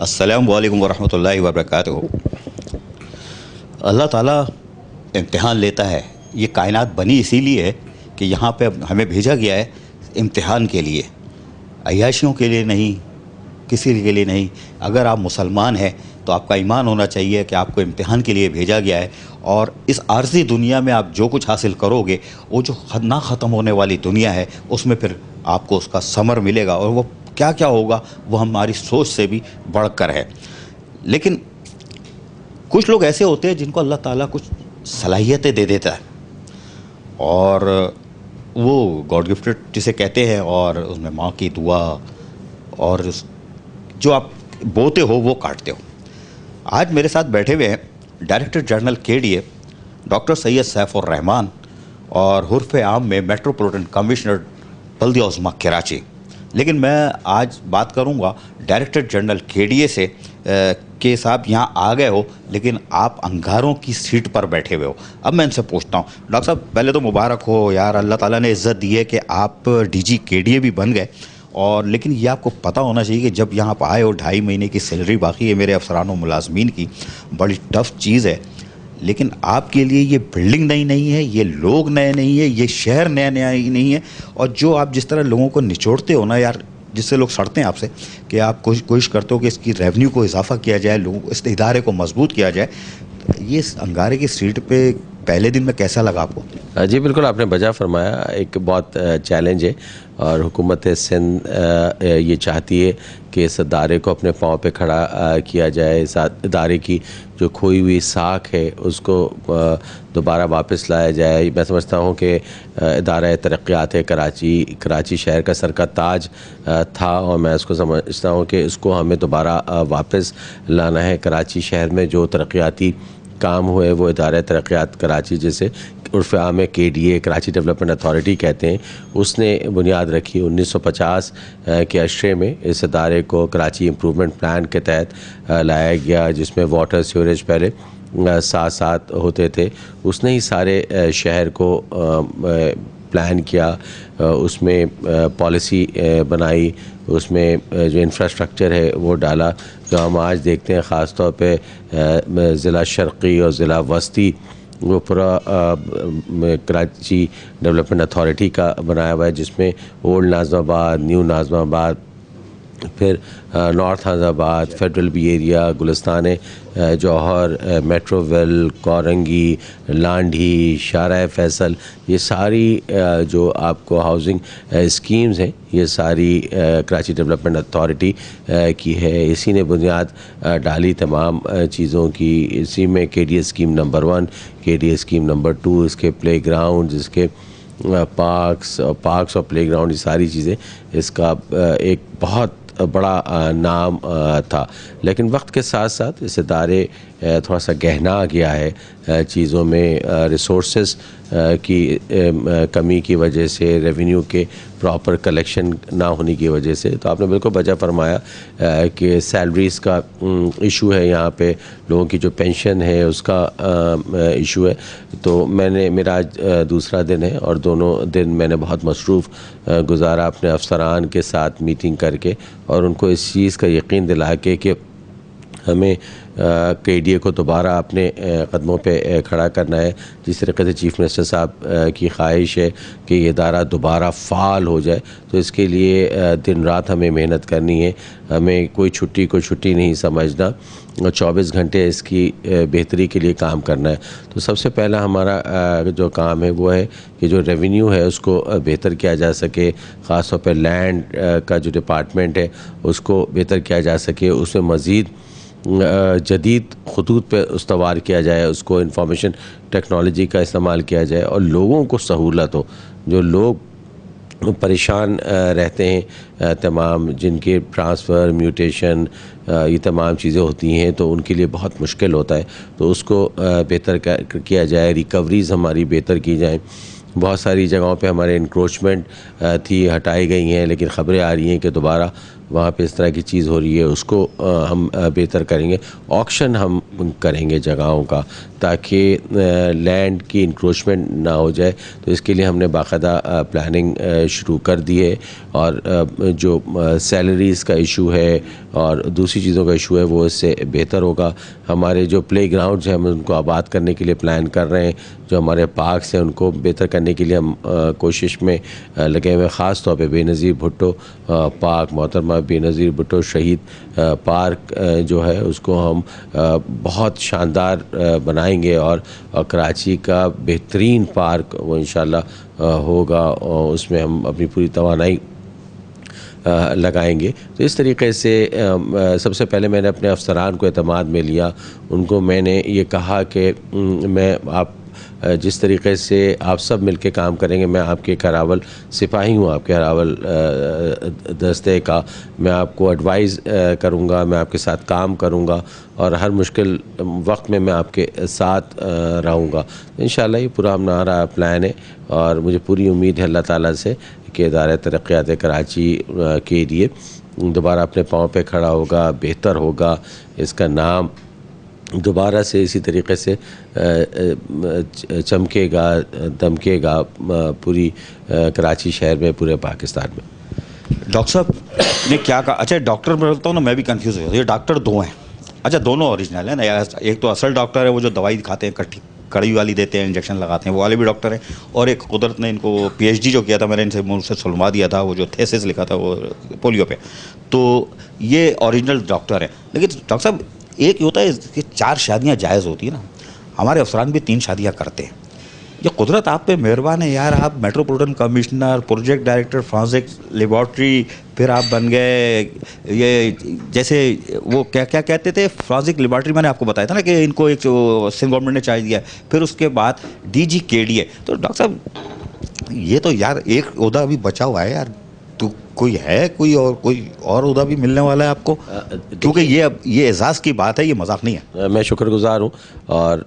السلام علیکم ورحمۃ اللہ وبرکاتہ۔ اللہ تعالیٰ امتحان لیتا ہے، یہ کائنات بنی اسی لیے ہے کہ یہاں پہ ہمیں بھیجا گیا ہے امتحان کے لیے، عیاشیوں کے لیے نہیں، کسی کے لیے نہیں۔ اگر آپ مسلمان ہیں تو آپ کا ایمان ہونا چاہیے کہ آپ کو امتحان کے لیے بھیجا گیا ہے، اور اس عارضی دنیا میں آپ جو کچھ حاصل کرو گے وہ جو نہ ختم ہونے والی دنیا ہے اس میں پھر آپ کو اس کا ثمر ملے گا، اور وہ کیا کیا ہوگا وہ ہماری سوچ سے بھی بڑھ کر ہے۔ لیکن کچھ لوگ ایسے ہوتے ہیں جن کو اللہ تعالیٰ کچھ صلاحیتیں دے دیتا ہے، اور وہ گاڈ گفٹڈ جسے کہتے ہیں، اور اس میں ماں کی دعا اور جو آپ بوتے ہو وہ کاٹتے ہو۔ آج میرے ساتھ بیٹھے ہوئے ہیں ڈائریکٹر جنرل KDA ڈاکٹر سید سیف الرحمان، اور حرف عام میں میٹروپولیٹن کمشنر بلدیہ عظمیٰ کراچی۔ لیکن میں آج بات کروں گا ڈائریکٹر جنرل KDA سے کہ صاحب یہاں آ گئے ہو لیکن آپ انگاروں کی سیٹ پر بیٹھے ہوئے ہو۔ اب میں ان سے پوچھتا ہوں ڈاکٹر صاحب، پہلے تو مبارک ہو یار، اللہ تعالیٰ نے عزت دی ہے کہ آپ DG KDA بھی بن گئے، اور لیکن یہ آپ کو پتہ ہونا چاہیے کہ جب یہاں پہ آئے ہو 2.5 مہینے کی سیلری باقی ہے میرے افسران و ملازمین کی، بڑی ٹف چیز ہے۔ لیکن آپ کے لیے یہ بلڈنگ نئی نہیں ہے، یہ لوگ نئے نہیں ہے، یہ شہر نیا نہیں ہے، اور جو آپ جس طرح لوگوں کو نچوڑتے ہو نا یار، جس سے لوگ سڑتے ہیں آپ سے، کہ آپ کوشش کرتے ہو کہ اس کی ریونیو کو اضافہ کیا جائے، لوگوں کو اس ادارے کو مضبوط کیا جائے، یہ انگارے کی سیٹ پہ پہلے دن میں کیسا لگا آپ کو؟ جی بالکل، آپ نے بجا فرمایا، ایک بہت چیلنج ہے، اور حکومت سندھ یہ چاہتی ہے کہ اس ادارے کو اپنے پاؤں پہ کھڑا کیا جائے، اس ادارے کی جو کھوئی ہوئی ساکھ ہے اس کو دوبارہ واپس لایا جائے۔ میں سمجھتا ہوں کہ ادارہ ترقیات کراچی شہر کا سر کا تاج تھا، اور میں اس کو سمجھتا ہوں کہ اس کو ہمیں دوبارہ واپس لانا ہے۔ کراچی شہر میں جو ترقیاتی کام ہوئے وہ ادارہ ترقیات کراچی، جیسے عرف عام میں KDA کراچی ڈیولپمنٹ اتھارٹی کہتے ہیں، اس نے بنیاد رکھی 1950 کے عشرے میں۔ اس ادارے کو کراچی امپرومنٹ پلان کے تحت لایا گیا، جس میں واٹر سیوریج پہلے ساتھ ہوتے تھے، اس نے ہی سارے شہر کو پلان کیا، اس میں پالیسی بنائی، اس میں جو انفراسٹرکچر ہے وہ ڈالا، جو ہم آج دیکھتے ہیں خاص طور پہ ضلع شرقی اور ضلع وسطی، وہ پورا کراچی ڈیولپمنٹ اتھارٹی کا بنایا ہوا ہے، جس میں اولڈ ناظم آباد، نیو ناظم آباد، پھر نارتھ ناظم آباد، federal be area, Gulistan Johar, metro well, Korangi, Landhi, شارع فیصل، یہ ساری جو آپ کو ہاؤسنگ اسکیمز ہیں یہ ساری کراچی ڈیولپمنٹ اتھارٹی کی ہے۔ اسی نے بنیاد ڈالی تمام چیزوں کی۔ اسی میں KDA scheme number 1، KDA scheme number 2، اس کے پلے گراؤنڈ، اس کے پارکس اور پلے گراؤنڈ، یہ ساری چیزیں، اس کا ایک بہت بڑا نام تھا۔ لیکن وقت کے ساتھ ساتھ اس ادارے تھوڑا سا گہنا گیا ہے چیزوں میں، ریسورسز کی کمی کی وجہ سے، ریونیو کے پراپر کلیکشن نہ ہونے کی وجہ سے۔ تو آپ نے بالکل بجا فرمایا کہ سیلریز کا ایشو ہے یہاں پہ، لوگوں کی جو پینشن ہے اس کا ایشو ہے۔ تو میرا آج دوسرا دن ہے، اور دونوں دن میں نے بہت مصروف گزارا اپنے افسران کے ساتھ میٹنگ کر کے، اور ان کو اس چیز کا یقین دلا کے کہ ہمیں KDA کو دوبارہ اپنے قدموں پہ کھڑا کرنا ہے، جس طریقے سے چیف منسٹر صاحب کی خواہش ہے کہ یہ ادارہ دوبارہ فعال ہو جائے، تو اس کے لیے دن رات ہمیں محنت کرنی ہے، ہمیں کوئی چھٹی نہیں سمجھنا، 24 گھنٹے اس کی بہتری کے لیے کام کرنا ہے۔ تو سب سے پہلا ہمارا جو کام ہے وہ ہے کہ جو ریونیو ہے اس کو بہتر کیا جا سکے، خاص طور پہ لینڈ کا جو ڈپارٹمنٹ ہے اس کو بہتر کیا جا سکے، اس میں مزید جدید خطوط پہ استوار کیا جائے، اس کو انفارمیشن ٹیکنالوجی کا استعمال کیا جائے، اور لوگوں کو سہولت ہو۔ جو لوگ پریشان رہتے ہیں، تمام جن کے ٹرانسفر، میوٹیشن، یہ تمام چیزیں ہوتی ہیں تو ان کے لیے بہت مشکل ہوتا ہے، تو اس کو بہتر کیا جائے، ریکوریز ہماری بہتر کی جائیں۔ بہت ساری جگہوں پہ ہمارے انکروچمنٹ تھی، ہٹائی گئی ہیں، لیکن خبریں آ رہی ہیں کہ دوبارہ وہاں پہ اس طرح کی چیز ہو رہی ہے اس کو ہم بہتر کریں گے. آکشن ہم کریں گے جگہوں کا تاکہ لینڈ کی انکروچمنٹ نہ ہو جائے. تو اس کے لیے ہم نے باقاعدہ پلاننگ شروع کر دی ہے, اور جو سیلریز کا ایشو ہے اور دوسری چیزوں کا ایشو ہے وہ اس سے بہتر ہوگا. ہمارے جو پلے گراؤنڈز ہیں ہم ان کو آباد کرنے کے لیے پلان کر رہے ہیں. جو ہمارے پارکس ہیں ان کو بہتر کرنے کے لیے ہم کوشش میں لگے ہوئے. خاص طور پہ بے نظیر بھٹو پارک, محترمہ بے نظیر بھٹو شہید پارک جو ہے اس کو ہم بہت شاندار بنائیں گے, اور کراچی کا بہترین پارک وہ انشاءاللہ ہوگا, اور اس میں ہم اپنی پوری توانائی لگائیں گے. تو اس طریقے سے سب سے پہلے میں نے اپنے افسران کو اعتماد میں لیا. ان کو میں نے یہ کہا کہ میں آپ جس طریقے سے آپ سب مل کے کام کریں گے, میں آپ کے ہراول سپاہی ہوں, آپ کے ہراول دستے کا, میں آپ کو ایڈوائز کروں گا, میں آپ کے ساتھ کام کروں گا, اور ہر مشکل وقت میں آپ کے ساتھ رہوں گا. انشاءاللہ یہ پورا ہمارا پلان ہے, اور مجھے پوری امید ہے اللہ تعالیٰ سے کہ ادارہ ترقیات کراچی کے لیے دوبارہ اپنے پاؤں پہ کھڑا ہوگا, بہتر ہوگا. اس کا نام دوبارہ سے اسی طریقے سے چمکے گا, دمکے گا پوری کراچی شہر میں, پورے پاکستان میں. ڈاکٹر صاحب نے کیا کہا؟ اچھا ڈاکٹر میں بولتا ہوں نا, میں بھی کنفیوز ہو گیا. یہ ڈاکٹر دو ہیں, اچھا دونوں اوریجنل ہیں نا. ایک تو اصل ڈاکٹر ہے وہ جو دوائی کھاتے ہیں کٹھی کڑی والی دیتے ہیں, انجیکشن لگاتے ہیں, وہ والے بھی ڈاکٹر ہیں. اور ایک قدرت نے ان کو پی ایچ ڈی جو کیا تھا, میں نے ان سے منہ سے سلوا دیا تھا, وہ جو تھیسس لکھا تھا وہ پولیو پہ. تو یہ اوریجنل ڈاکٹر ہیں. لیکن ڈاکٹر صاحب ایک ہوتا ہے کہ 4 شادیاں جائز ہوتی ہیں نا, ہمارے افسران بھی 3 شادیاں کرتے ہیں. یہ قدرت آپ پہ مہربان ہے یار. آپ metropolitan commissioner, project director forensic laboratory, پھر آپ بن گئے یہ جیسے وہ کیا کہتے تھے فورینسک لیبارٹری, میں نے آپ کو بتایا تھا نا کہ ان کو ایک سندھ گورنمنٹ نے چارج دیا ہے. پھر اس کے بعد ڈی جی کے ڈی ہے. تو ڈاکٹر صاحب یہ تو یار ایک عہدہ ابھی بچا ہوا ہے یار. تو کوئی ہے کوئی اور عہدہ بھی ملنے والا ہے آپ کو؟ کیونکہ یہ اعزاز کی بات ہے, یہ مذاق نہیں ہے. میں شکر گزار ہوں, اور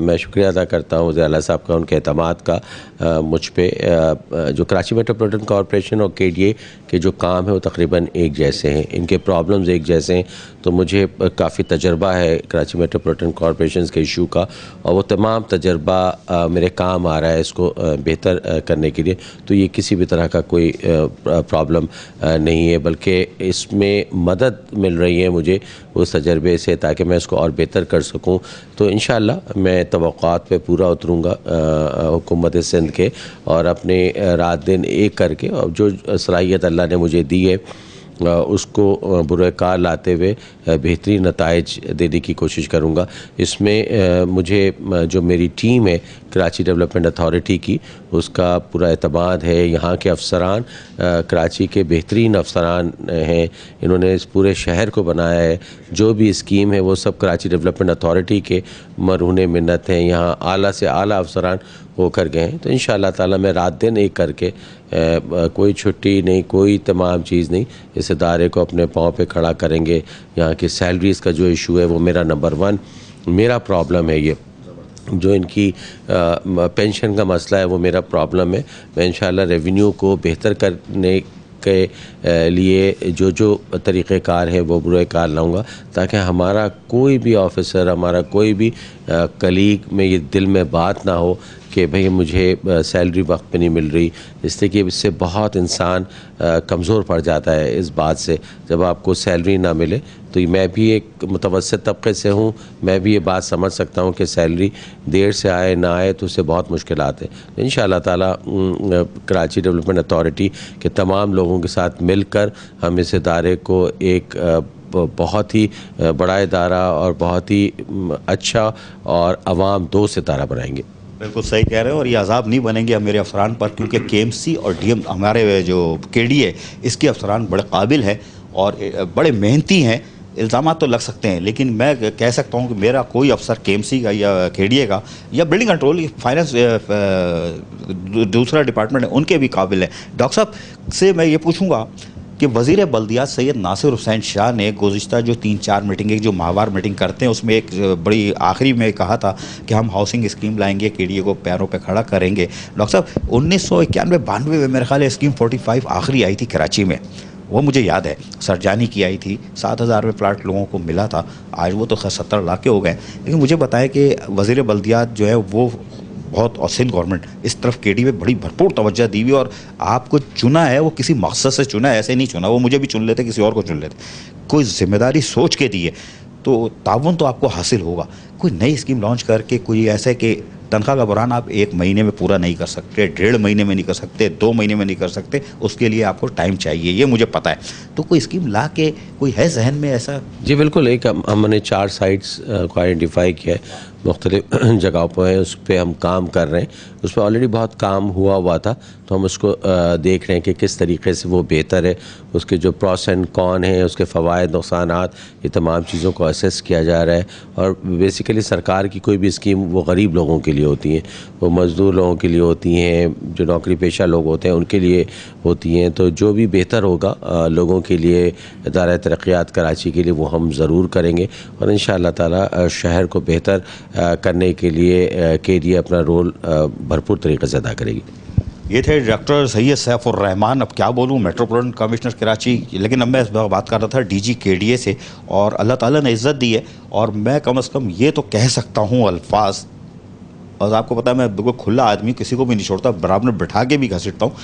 میں شکریہ ادا کرتا ہوں وزیر اعلیٰ صاحب کا, ان کے اعتماد کا مجھ پہ. جو کراچی میٹروپولیٹن کارپوریشن اور کے ڈی اے کے جو کام ہے وہ تقریباً ایک جیسے ہیں, ان کے پرابلمز ایک جیسے ہیں. تو مجھے کافی تجربہ ہے کراچی میٹروپولیٹن کارپوریشنز کے ایشو کا, اور وہ تمام تجربہ میرے کام آ رہا ہے اس کو بہتر کرنے کے لیے. تو یہ کسی بھی طرح کا کوئی پرابلم نہیں ہے, بلکہ اس میں مدد مل رہی ہے مجھے اس تجربے سے, تاکہ میں اس کو اور بہتر کر سکوں. تو انشاءاللہ میں توقعات پہ پورا اتروں گا حکومت سندھ کے, اور اپنے رات دن ایک کر کے, اور جو صلاحیت اللہ نے مجھے دی ہے اس کو برائے کار لاتے ہوئے بہترین نتائج دینے کی کوشش کروں گا. اس میں مجھے جو میری ٹیم ہے کراچی ڈیولپمنٹ اتھارٹی کی, اس کا پورا اعتماد ہے. یہاں کے افسران کراچی کے بہترین افسران ہیں, انہوں نے اس پورے شہر کو بنایا ہے. جو بھی اسکیم ہے وہ سب کراچی ڈیولپمنٹ اتھارٹی کے مرہون منت ہیں. یہاں اعلیٰ سے اعلیٰ افسران ہو کر گئے ہیں. تو انشاءاللہ تعالیٰ میں رات دن ایک کر کے, کوئی چھٹی نہیں, کوئی تمام چیز نہیں, اس ادارے کو اپنے پاؤں پہ کھڑا کریں گے. یہاں کی سیلریز کا جو ایشو ہے وہ میرا نمبر 1 میرا پرابلم ہے. یہ جو ان کی پینشن کا مسئلہ ہے وہ میرا پرابلم ہے. میں انشاءاللہ ریونیو کو بہتر کرنے کے لیے جو طریقہ کار ہے وہ برائے کار لاؤں گا, تاکہ ہمارا کوئی بھی آفیسر, ہمارا کوئی بھی کلیگ میں یہ دل میں بات نہ ہو کہ بھئی مجھے سیلری وقت پہ نہیں مل رہی. اس لیے کہ اس سے بہت انسان کمزور پڑ جاتا ہے اس بات سے, جب آپ کو سیلری نہ ملے. تو میں بھی ایک متوسط طبقے سے ہوں, میں بھی یہ بات سمجھ سکتا ہوں کہ سیلری دیر سے آئے نہ آئے تو اس سے بہت مشکلات ہیں. انشاءاللہ تعالیٰ کراچی ڈیولپمنٹ اتھارٹی کے تمام لوگوں کے ساتھ مل کر ہم اس ادارے کو ایک بہت ہی بڑا ادارہ اور بہت ہی اچھا اور عوام دوست ادارہ بنائیں گے. بالکل صحیح کہہ رہے ہیں, اور یہ عذاب نہیں بنیں گے میرے افسران پر, کیونکہ کے ایم سی اور ڈی ایم ہمارے جو کے ڈی ہے اس کے افسران بڑے قابل ہیں اور بڑے محنتی ہیں. الزامات تو لگ سکتے ہیں, لیکن میں کہہ سکتا ہوں کہ میرا کوئی افسر کے ایم سی کا یا کے ڈی اے کا یا بلڈنگ کنٹرول, فائننس دوسرا ڈپارٹمنٹ ہے, ان کے بھی قابل ہیں. ڈاکٹر صاحب سے میں یہ پوچھوں گا کہ وزیر بلدیات سید ناصر حسین شاہ نے گزشتہ جو 3-4 میٹنگیں جو ماہوار میٹنگ کرتے ہیں اس میں ایک بڑی آخری میں کہا تھا کہ ہم ہاؤسنگ اسکیم لائیں گے, کے ڈی اے کو پیروں پہ کھڑا کریں گے. ڈاکٹر صاحب 1991-92 میں میرے خیال ہے اسکیم 45 آخری آئی تھی کراچی میں, وہ مجھے یاد ہے سرجانی کی آئی تھی 7,000 میں پلاٹ لوگوں کو ملا تھا, آج وہ تو 70 لاکھ کے ہو گئے. لیکن مجھے بتائیں کہ وزیر بلدیات جو ہے وہ بہت, اور سندھ گورنمنٹ اس طرف کے ڈی میں بڑی بھرپور توجہ دی ہوئی, اور آپ کو چنا ہے وہ کسی مقصد سے چنا ہے, ایسے نہیں چنا, وہ مجھے بھی چن لیتے کسی اور کو چن لیتے, کوئی ذمہ داری سوچ کے دی ہے, تو تعاون تو آپ کو حاصل ہوگا. کوئی نئی اسکیم لانچ کر کے کوئی ایسے کہ تنخواہ کا بحران آپ 1 مہینے میں پورا نہیں کر سکتے, 1.5 مہینے میں نہیں کر سکتے, 2 مہینے میں نہیں کر سکتے, اس کے لیے آپ کو ٹائم چاہیے, یہ مجھے پتہ ہے. تو کوئی اسکیم لا کے کوئی ہے ذہن میں ایسا؟ جی بالکل, ایک ہم نے 4 سائٹس کو آئیڈینٹیفائی کیا ہے, مختلف جگہوں پہ ہیں, اس پہ ہم کام کر رہے ہیں. اس پہ آلریڈی بہت کام ہوا تھا, تو ہم اس کو دیکھ رہے ہیں کہ کس طریقے سے وہ بہتر ہے, اس کے جو پروس اینڈ کون ہیں, اس کے فوائد نقصانات, یہ تمام چیزوں کو اسیس کیا جا رہا ہے. اور بیسیکلی سرکار کی کوئی بھی اسکیم وہ غریب لوگوں کے لیے ہوتی ہیں, وہ مزدور لوگوں کے لیے ہوتی ہیں, جو نوکری پیشہ لوگ ہوتے ہیں ان کے لیے ہوتی ہیں. تو جو بھی بہتر ہوگا لوگوں کے لیے, ادارہ ترقیات کراچی کے لیے, وہ ہم ضرور کریں گے, اور ان شاء اللہ تعالیٰ شہر کو بہتر کرنے کے لیے اپنا رول بھرپور طریقے سے ادا کرے گی. یہ تھے ڈاکٹر سید سیف الرحمان. اب کیا بولوں, میٹروپولیٹن کمشنر کراچی, لیکن اب میں اس بات کر رہا تھا ڈی جی کے ڈی اے سے, اور اللہ تعالیٰ نے عزت دی ہے, اور میں کم از کم یہ تو کہہ سکتا ہوں الفاظ, اور آپ کو پتہ ہے میں بالکل کھلا آدمی, کسی کو بھی نہیں چھوڑتا, برابر میں بٹھا کے بھی گھسیٹتا ہوں,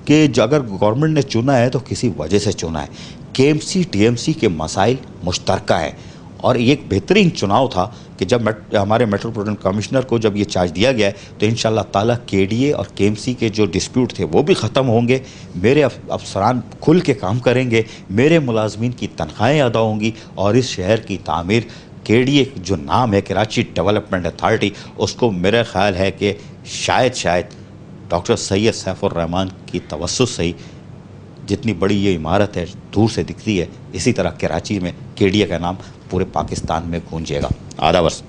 کہ اگر گورنمنٹ نے چنا ہے تو کسی وجہ سے چنا ہے. K M C T M C کے مسائل مشترکہ ہیں, اور یہ ایک بہترین چناؤ تھا کہ جب ہمارے میٹروپولیٹن کمشنر کو جب یہ چارج دیا گیا ہے, تو انشاءاللہ تعالیٰ کے ڈی اے اور کے ایم سی کے جو ڈسپیوٹ تھے وہ بھی ختم ہوں گے, میرے افسران کھل کے کام کریں گے, میرے ملازمین کی تنخواہیں ادا ہوں گی, اور اس شہر کی تعمیر, کے ڈی اے جو نام ہے کراچی ڈیولپمنٹ اتھارٹی, اس کو میرا خیال ہے کہ شاید ڈاکٹر سید سیف الرحمان کی توسط سے ہی, جتنی بڑی یہ عمارت ہے دور سے دکھتی ہے, اسی طرح کراچی میں کے ڈی اے کا نام پورے پاکستان میں گونجے گا. آداب عرض.